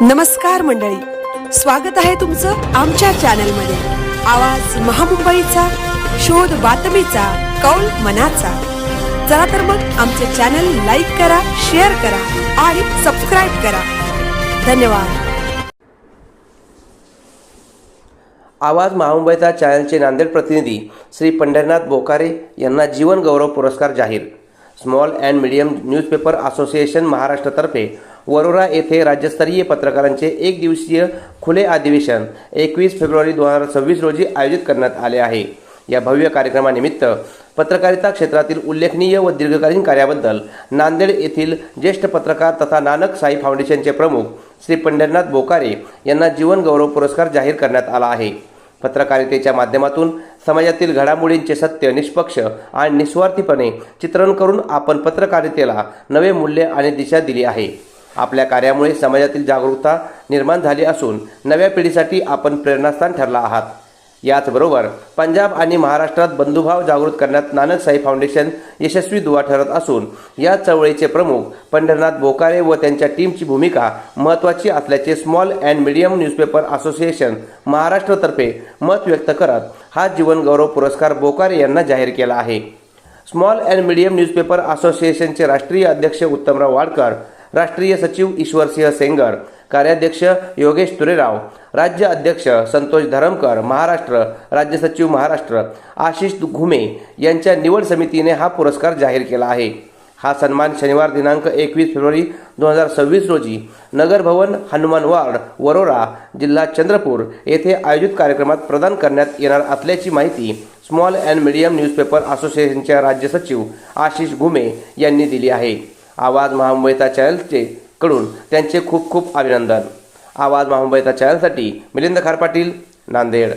नमस्कार मंडळी, स्वागत आहे तुमचं आमच्या चॅनलमध्ये। आवाज महामुंबईचा, शोध बातमीचा, कौल मनाचा। चला तर मग आमचे चॅनल लाईक करा, शेअर करा आणि सबस्क्राइब करा। धन्यवाद। आवाज महामुंबईचा चॅनलचे नांदेड प्रतिनिधी श्री पंढरीनाथ बोकारे यांना जीवन गौरव पुरस्कार जाहीर। Small and medium newspaper association महाराष्ट्रतर्फे वरोरा येथे राज्यस्तरीय पत्रकारांचे एक दिवसीय खुले अधिवेशन 21 फेब्रुवारी 2026 रोजी आयोजित करण्यात आले आहे। या भव्य कार्यक्रमानिमित्त पत्रकारिता क्षेत्रातील उल्लेखनीय व दीर्घकालीन कार्याबद्दल नांदेड येथील ज्येष्ठ पत्रकार तथा नानक साई फाउंडेशनचे प्रमुख श्री पंढरीनाथ बोकारे यांना जीवन गौरव पुरस्कार जाहीर करण्यात आला आहे। पत्रकारितेच्या माध्यमातून समाजातील घडामोडींचे सत्य, निष्पक्ष आणि निस्वार्थीपणे चित्रण करून आपण पत्रकारितेला नवे मूल्य आणि दिशा दिली आहे। आपल्या कार्यामुळे समाजातील जागरूकता निर्माण झाली असून नव्या पिढीसाठी आपण प्रेरणास्थान ठरला आहात। याचबरोबर पंजाब आणि महाराष्ट्रात बंधुभाव जागृत करण्यात नानक साई फाउंडेशन यशस्वी दुवा ठरत असून या चळवळीचे प्रमुख पंढरीनाथ बोकारे व त्यांच्या टीमची भूमिका महत्त्वाची असल्याचे small and medium newspaper association महाराष्ट्रतर्फे मत व्यक्त करत हा जीवन गौरव पुरस्कार बोकारे यांना जाहीर केला आहे। स्मॉल अँड मीडियम न्यूजपेपर असोसिएशनचे राष्ट्रीय अध्यक्ष उत्तमराव वाडकर, राष्ट्रीय सचिव ईश्वरसिंह सेंगर, कार्याध्यक्ष योगेश तुरेराव, राज्य अध्यक्ष संतोष धरमकर, महाराष्ट्र राज्य सचिव महाराष्ट्र आशिष घुमे यांच्या निवड समितीने हा पुरस्कार जाहीर केला आहे। हा सन्मान शनिवार दिनांक 21 फेब्रुवारी 2026 रोजी नगर भवन, हनुमान वार्ड, वरोरा, जिल्हा चंद्रपूर येथे आयोजित कार्यक्रमात प्रदान करण्यात येणार असल्याची माहिती स्मॉल अँड मीडियम न्यूजपेपर असोसिएशनच्या राज्य सचिव आशिष घुमे यांनी दिली आहे। आवाज महामुंबईचा चॅनलचे कडून त्यांचे खूप खूप अभिनंदन। आवाज महामुंबईचा चॅनलसाठी मिलिंद खारपाटील, नांदेड।